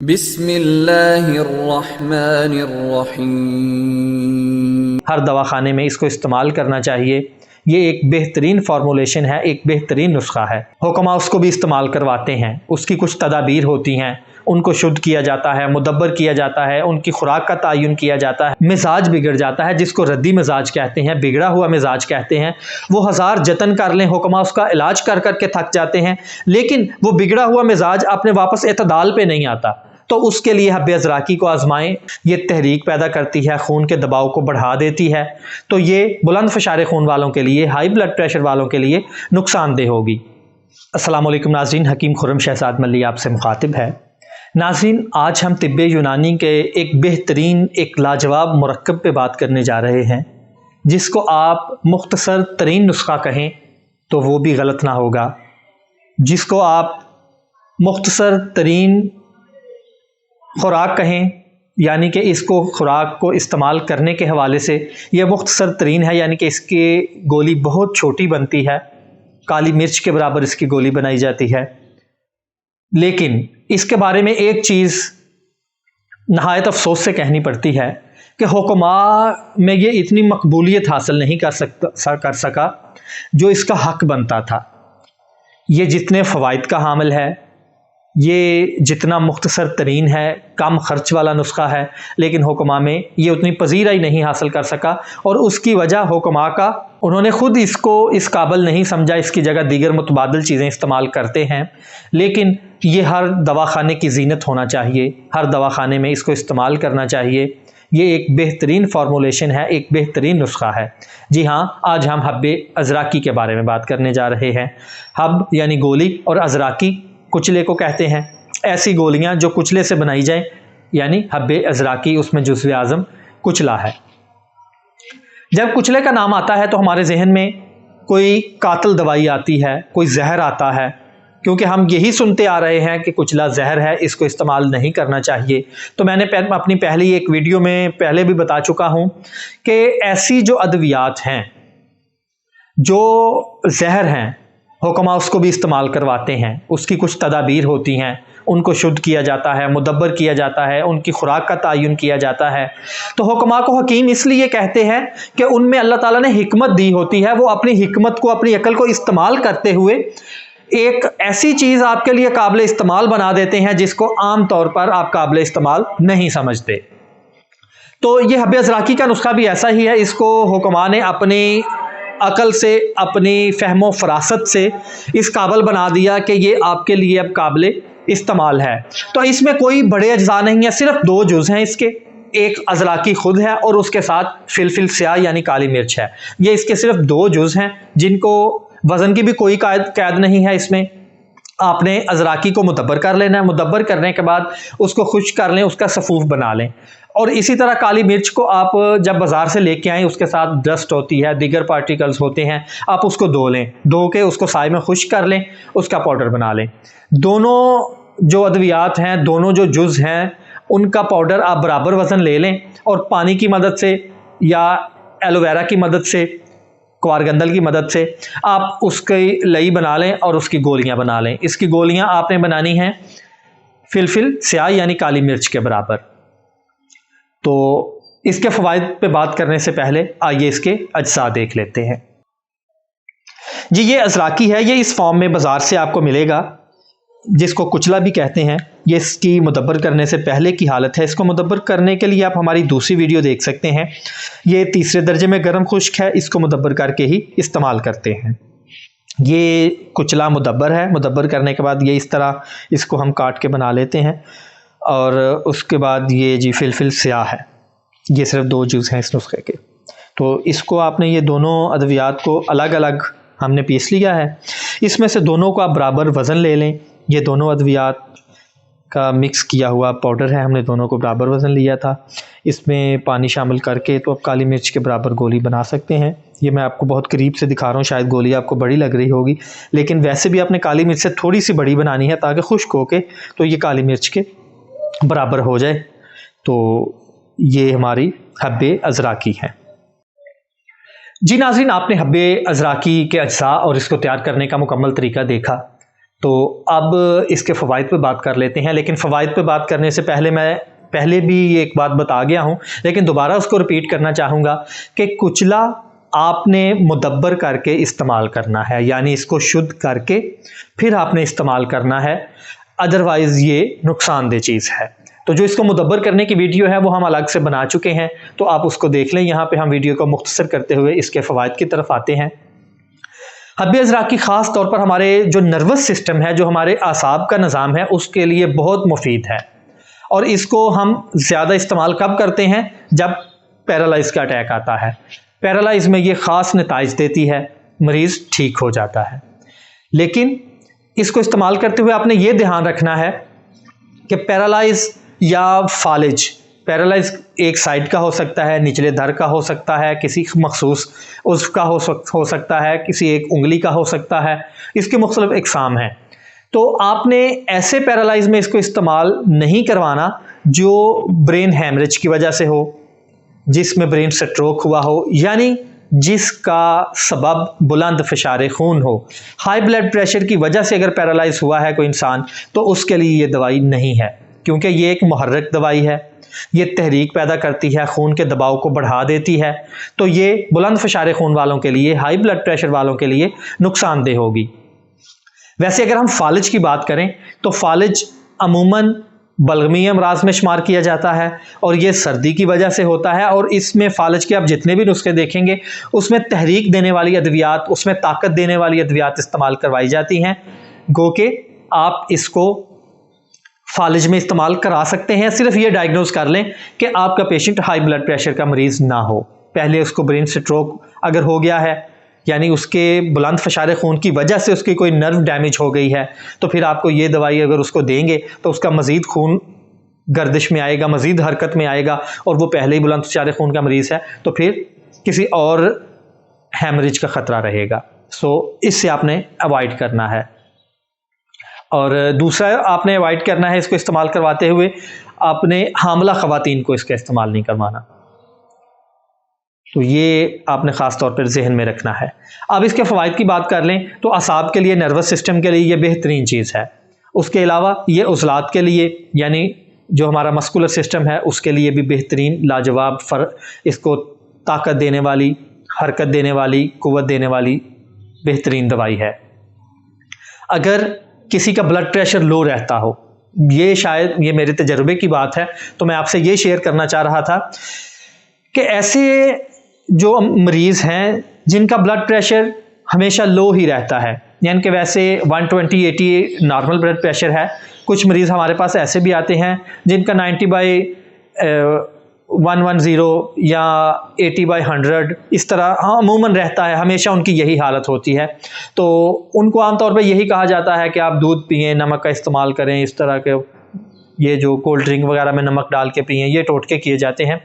بسم اللہ الرحمن الرحیم۔ ہر دواخانے میں اس کو استعمال کرنا چاہیے۔ یہ ایک بہترین فارمولیشن ہے، ایک بہترین نسخہ ہے۔ حکماء اس کو بھی استعمال کرواتے ہیں، اس کی کچھ تدابیر ہوتی ہیں، ان کو شدھ کیا جاتا ہے، مدبر کیا جاتا ہے، ان کی خوراک کا تعین کیا جاتا ہے۔ مزاج بگڑ جاتا ہے جس کو ردی مزاج کہتے ہیں، بگڑا ہوا مزاج کہتے ہیں۔ وہ ہزار جتن کر لیں، حکماء اس کا علاج کر کر کے تھک جاتے ہیں، لیکن وہ بگڑا ہوا مزاج اپنے واپس اعتدال پہ نہیں آتا۔ تو اس کے لیے حب ازراکی کو آزمائیں۔ یہ تحریک پیدا کرتی ہے، خون کے دباؤ کو بڑھا دیتی ہے، تو یہ بلند فشار خون والوں کے لیے، ہائی بلڈ پریشر والوں کے لیے نقصان دہ ہوگی۔ السلام علیکم ناظرین، حکیم خرم شہزاد ملی آپ سے مخاطب ہے۔ ناظرین، آج ہم طب یونانی کے ایک بہترین، ایک لاجواب مرکب پہ بات کرنے جا رہے ہیں، جس کو آپ مختصر ترین نسخہ کہیں تو وہ بھی غلط نہ ہوگا، جس کو آپ مختصر ترین خوراک کہیں، یعنی کہ اس کو خوراک کو استعمال کرنے کے حوالے سے یہ مختصر ترین ہے، یعنی کہ اس کی گولی بہت چھوٹی بنتی ہے، کالی مرچ کے برابر اس کی گولی بنائی جاتی ہے۔ لیکن اس کے بارے میں ایک چیز نہایت افسوس سے کہنی پڑتی ہے کہ حکماء میں یہ اتنی مقبولیت حاصل نہیں کر سکا جو اس کا حق بنتا تھا۔ یہ جتنے فوائد کا حامل ہے، یہ جتنا مختصر ترین ہے، کم خرچ والا نسخہ ہے، لیکن حکماء میں یہ اتنی پذیرائی نہیں حاصل کر سکا، اور اس کی وجہ حکماء کا انہوں نے خود اس کو اس قابل نہیں سمجھا، اس کی جگہ دیگر متبادل چیزیں استعمال کرتے ہیں۔ لیکن یہ ہر دواخانے کی زینت ہونا چاہیے، ہر دواخانے میں اس کو استعمال کرنا چاہیے۔ یہ ایک بہترین فارمولیشن ہے، ایک بہترین نسخہ ہے۔ جی ہاں، آج ہم حب ازراکی کے بارے میں بات کرنے جا رہے ہیں۔ حب یعنی گولی اور ازراکی کچلے کو کہتے ہیں۔ ایسی گولیاں جو کچلے سے بنائی جائیں، یعنی حب ازراکی، اس میں جزو اعظم کچلا ہے۔ جب کچلے کا نام آتا ہے تو ہمارے ذہن میں کوئی قاتل دوائی آتی ہے، کوئی زہر آتا ہے، کیونکہ ہم یہی سنتے آ رہے ہیں کہ کچلا زہر ہے، اس کو استعمال نہیں کرنا چاہیے۔ تو میں نے اپنی پہلی ایک ویڈیو میں پہلے بھی بتا چکا ہوں کہ ایسی جو ادویات ہیں جو زہر ہیں، حکماء اس کو بھی استعمال کرواتے ہیں، اس کی کچھ تدابیر ہوتی ہیں، ان کو شدھ کیا جاتا ہے، مدبر کیا جاتا ہے، ان کی خوراک کا تعین کیا جاتا ہے۔ تو حکماء کو حکیم اس لیے کہتے ہیں کہ ان میں اللہ تعالیٰ نے حکمت دی ہوتی ہے، وہ اپنی حکمت کو، اپنی عقل کو استعمال کرتے ہوئے ایک ایسی چیز آپ کے لیے قابل استعمال بنا دیتے ہیں جس کو عام طور پر آپ قابل استعمال نہیں سمجھتے۔ تو یہ حب ازراکی کا نسخہ بھی ایسا ہی ہے، اس کو حکماء نے اپنی عقل سے، اپنی فہم و فراست سے اس قابل بنا دیا کہ یہ آپ کے لیے اب قابل استعمال ہے۔ تو اس میں کوئی بڑے اجزاء نہیں ہیں، صرف دو جز ہیں اس کے، ایک ازراکی خود ہے اور اس کے ساتھ فلفل سیاہ یعنی کالی مرچ ہے۔ یہ اس کے صرف دو جز ہیں جن کو وزن کی بھی کوئی قید نہیں ہے۔ اس میں آپ نے ازراکی کو مدبر کر لینا ہے، مدبر کرنے کے بعد اس کو خشک کر لیں، اس کا سفوف بنا لیں، اور اسی طرح کالی مرچ کو آپ جب بازار سے لے کے آئیں، اس کے ساتھ ڈسٹ ہوتی ہے، دیگر پارٹیکلز ہوتے ہیں، آپ اس کو دھو لیں، دھو کے اس کو سائے میں خشک کر لیں، اس کا پاؤڈر بنا لیں۔ دونوں جو ادویات ہیں، دونوں جو جز ہیں، ان کا پاؤڈر آپ برابر وزن لے لیں، اور پانی کی مدد سے یا ایلو ویرا کی مدد سے، کوارگندل کی مدد سے آپ اس کی لئی بنا لیں اور اس کی گولیاں بنا لیں۔ اس کی گولیاں آپ نے بنانی ہیں فلفل سیاہ یعنی کالی مرچ کے برابر۔ تو اس کے فوائد پہ بات کرنے سے پہلے آئیے اس کے اجزاء دیکھ لیتے ہیں۔ جی، یہ ازراکی ہے، یہ اس فارم میں بازار سے آپ کو ملے گا، جس کو کچلا بھی کہتے ہیں۔ یہ اس کی مدبر کرنے سے پہلے کی حالت ہے۔ اس کو مدبر کرنے کے لیے آپ ہماری دوسری ویڈیو دیکھ سکتے ہیں۔ یہ تیسرے درجے میں گرم خشک ہے، اس کو مدبر کر کے ہی استعمال کرتے ہیں۔ یہ کچلا مدبر ہے، مدبر کرنے کے بعد یہ اس طرح اس کو ہم کاٹ کے بنا لیتے ہیں، اور اس کے بعد یہ جی فلفل سیاہ ہے، یہ صرف دو جز ہیں اس نسخے کے۔ تو اس کو آپ نے، یہ دونوں ادویات کو الگ الگ ہم نے پیس لیا ہے۔ اس میں سے دونوں کو آپ برابر وزن لے لیں۔ یہ دونوں ادویات کا مکس کیا ہوا پاؤڈر ہے، ہم نے دونوں کو برابر وزن لیا تھا۔ اس میں پانی شامل کر کے تو آپ کالی مرچ کے برابر گولی بنا سکتے ہیں۔ یہ میں آپ کو بہت قریب سے دکھا رہا ہوں، شاید گولی آپ کو بڑی لگ رہی ہوگی، لیکن ویسے بھی آپ نے کالی مرچ سے تھوڑی سی بڑی بنانی ہے تاکہ خشک ہو کے تو یہ کالی مرچ کے برابر ہو جائے۔ تو یہ ہماری حب ازراکی ہے۔ جی ناظرین، آپ نے حب ازراکی کے اجزاء اور اس کو تیار کرنے کا مکمل طریقہ دیکھا۔ تو اب اس کے فوائد پہ بات کر لیتے ہیں، لیکن فوائد پہ بات کرنے سے پہلے میں پہلے بھی ایک بات بتا گیا ہوں، لیکن دوبارہ اس کو ریپیٹ کرنا چاہوں گا کہ کچلا آپ نے مدبر کر کے استعمال کرنا ہے، یعنی اس کو شدھ کر کے پھر آپ نے استعمال کرنا ہے، ادروائز یہ نقصان دہ چیز ہے۔ تو جو اس کو مدبر کرنے کی ویڈیو ہے وہ ہم الگ سے بنا چکے ہیں، تو آپ اس کو دیکھ لیں۔ یہاں پہ ہم ویڈیو کو مختصر کرتے ہوئے اس کے فوائد کی طرف آتے ہیں۔ حب ازراق کی خاص طور پر ہمارے جو نروس سسٹم ہے، جو ہمارے اعصاب کا نظام ہے، اس کے لیے بہت مفید ہے، اور اس کو ہم زیادہ استعمال کب کرتے ہیں؟ جب پیرالائز کا اٹیک آتا ہے۔ پیرالائز میں یہ خاص نتائج دیتی ہے، مریض ٹھیک ہو جاتا ہے۔ لیکن اس کو استعمال کرتے ہوئے آپ نے یہ دھیان رکھنا ہے کہ پیرالائز یا فالج، پیرالائز ایک سائڈ کا ہو سکتا ہے، نچلے دھر کا ہو سکتا ہے، کسی مخصوص عضو کا ہو سکتا ہے، کسی ایک انگلی کا ہو سکتا ہے، اس کے مختلف اقسام ہیں۔ تو آپ نے ایسے پیرالائز میں اس کو استعمال نہیں کروانا جو برین ہیمریج کی وجہ سے ہو، جس میں برین سٹروک ہوا ہو، یعنی جس کا سبب بلند فشار خون ہو۔ ہائی بلڈ پریشر کی وجہ سے اگر پیرالائز ہوا ہے کوئی انسان تو اس کے لیے یہ دوائی نہیں ہے، کیونکہ یہ ایک محرک دوائی ہے، یہ تحریک پیدا کرتی ہے، خون کے دباؤ کو بڑھا دیتی ہے، تو یہ بلند فشار خون والوں کے لیے، ہائی بلڈ پریشر والوں کے لیے نقصان دہ ہوگی۔ ویسے اگر ہم فالج کی بات کریں تو فالج عموماً بلغمی امراض میں شمار کیا جاتا ہے، اور یہ سردی کی وجہ سے ہوتا ہے، اور اس میں فالج کے آپ جتنے بھی نسخے دیکھیں گے اس میں تحریک دینے والی ادویات، اس میں طاقت دینے والی ادویات استعمال کروائی جاتی ہیں، گو کہ آپ اس کو فالج میں استعمال کرا سکتے ہیں۔ صرف یہ ڈائگنوز کر لیں کہ آپ کا پیشنٹ ہائی بلڈ پریشر کا مریض نہ ہو، پہلے اس کو برین سٹروک اگر ہو گیا ہے، یعنی اس کے بلند فشار خون کی وجہ سے اس کی کوئی نرو ڈیمیج ہو گئی ہے، تو پھر آپ کو یہ دوائی اگر اس کو دیں گے تو اس کا مزید خون گردش میں آئے گا، مزید حرکت میں آئے گا، اور وہ پہلے ہی بلند فشار خون کا مریض ہے تو پھر کسی اور ہیمریج کا خطرہ رہے گا۔ سو اس سے آپ نے اوائڈ کرنا ہے۔ اور دوسرا آپ نے اوائڈ کرنا ہے اس کو استعمال کرواتے ہوئے، آپ نے حاملہ خواتین کو اس کا استعمال نہیں کروانا، تو یہ آپ نے خاص طور پر ذہن میں رکھنا ہے۔ اب اس کے فوائد کی بات کر لیں تو اعصاب کے لیے، نروس سسٹم کے لیے یہ بہترین چیز ہے۔ اس کے علاوہ یہ عضلات کے لیے، یعنی جو ہمارا مسکولر سسٹم ہے اس کے لیے بھی بہترین لاجواب اس کو طاقت دینے والی، حرکت دینے والی، قوت دینے والی بہترین دوائی ہے۔ اگر کسی کا بلڈ پریشر لو رہتا ہو، یہ شاید یہ میرے تجربے کی بات ہے، تو میں آپ سے یہ شیئر کرنا چاہ رہا تھا کہ ایسے جو مریض ہیں جن کا بلڈ پریشر ہمیشہ لو ہی رہتا ہے، یعنی کہ ویسے 120/80 نارمل بلڈ پریشر ہے، کچھ مریض ہمارے پاس ایسے بھی آتے ہیں جن کا 90/110 یا 80/100 اس طرح عموماً رہتا ہے، ہمیشہ ان کی یہی حالت ہوتی ہے۔ تو ان کو عام طور پہ یہی کہا جاتا ہے کہ آپ دودھ پئیں، نمک کا استعمال کریں، اس طرح کے یہ جو کولڈ ڈرنک وغیرہ میں نمک ڈال کے پئیں، یہ ٹوٹکے کیے جاتے ہیں۔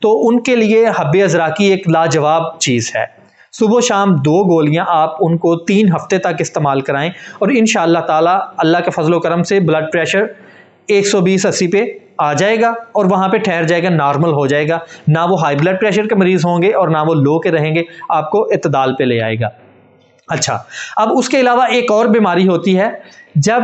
تو ان کے لیے حب ازراقی ایک لاجواب چیز ہے۔ صبح و شام 2 گولیاں آپ ان کو 3 ہفتے تک استعمال کرائیں، اور انشاءاللہ تعالی اللہ کے فضل و کرم سے بلڈ پریشر 120/80 پہ آ جائے گا، اور وہاں پہ ٹھہر جائے گا، نارمل ہو جائے گا، نہ وہ ہائی بلڈ پریشر کے مریض ہوں گے اور نہ وہ لو کے رہیں گے، آپ کو اعتدال پہ لے آئے گا۔ اچھا، اب اس کے علاوہ ایک اور بیماری ہوتی ہے، جب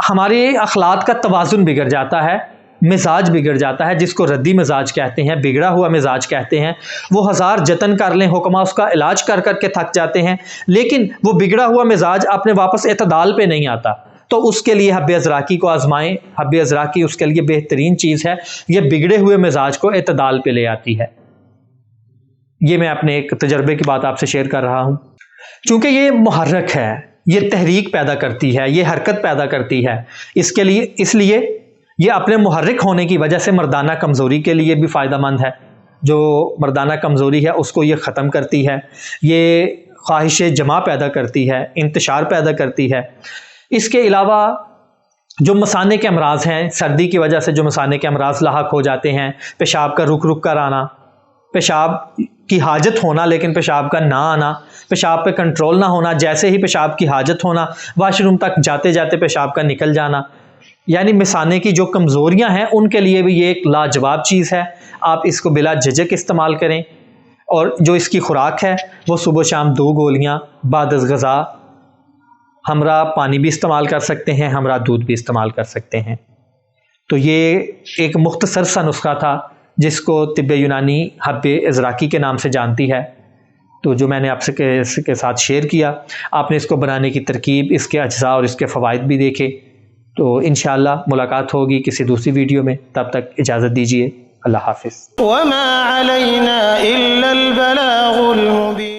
ہمارے اخلاق کا توازن بگڑ جاتا ہے، مزاج بگڑ جاتا ہے، جس کو ردی مزاج کہتے ہیں، بگڑا ہوا مزاج کہتے ہیں۔ وہ ہزار جتن کر لیں حکما، اس کا علاج کر کر کے تھک جاتے ہیں، لیکن وہ بگڑا ہوا مزاج اپنے واپس اعتدال پہ نہیں آتا، تو اس کے لیے حب ازراقی کو آزمائیں۔ حب ازراقی اس کے لیے بہترین چیز ہے، یہ بگڑے ہوئے مزاج کو اعتدال پہ لے آتی ہے۔ یہ میں اپنے ایک تجربے کی بات آپ سے شیئر کر رہا ہوں۔ چونکہ یہ محرک ہے، یہ تحریک پیدا کرتی ہے، یہ حرکت پیدا کرتی ہے، اس لیے یہ اپنے محرک ہونے کی وجہ سے مردانہ کمزوری کے لیے بھی فائدہ مند ہے۔ جو مردانہ کمزوری ہے اس کو یہ ختم کرتی ہے، یہ خواہش جمع پیدا کرتی ہے، انتشار پیدا کرتی ہے۔ اس کے علاوہ جو مثانے کے امراض ہیں، سردی کی وجہ سے جو مثانے کے امراض لاحق ہو جاتے ہیں، پیشاب کا رک رک کر آنا، پیشاب کی حاجت ہونا لیکن پیشاب کا نہ آنا، پیشاب پہ کنٹرول نہ ہونا، جیسے ہی پیشاب کی حاجت ہونا واش روم تک جاتے جاتے پیشاب کا نکل جانا، یعنی مثانے کی جو کمزوریاں ہیں ان کے لیے بھی یہ ایک لاجواب چیز ہے۔ آپ اس کو بلا جھجک استعمال کریں، اور جو اس کی خوراک ہے وہ صبح شام 2 گولیاں بعد از غذا ہمراہ پانی بھی استعمال کر سکتے ہیں، ہمراہ دودھ بھی استعمال کر سکتے ہیں۔ تو یہ ایک مختصر سا نسخہ تھا جس کو طب یونانی حب ازراقی کے نام سے جانتی ہے، تو جو میں نے آپ سے کے ساتھ شیئر کیا۔ آپ نے اس کو بنانے کی ترکیب، اس کے اجزاء اور اس کے فوائد بھی دیکھے۔ تو انشاءاللہ ملاقات ہوگی کسی دوسری ویڈیو میں، تب تک اجازت دیجیے، اللہ حافظ۔ وما علينا إلا البلاغ المبين۔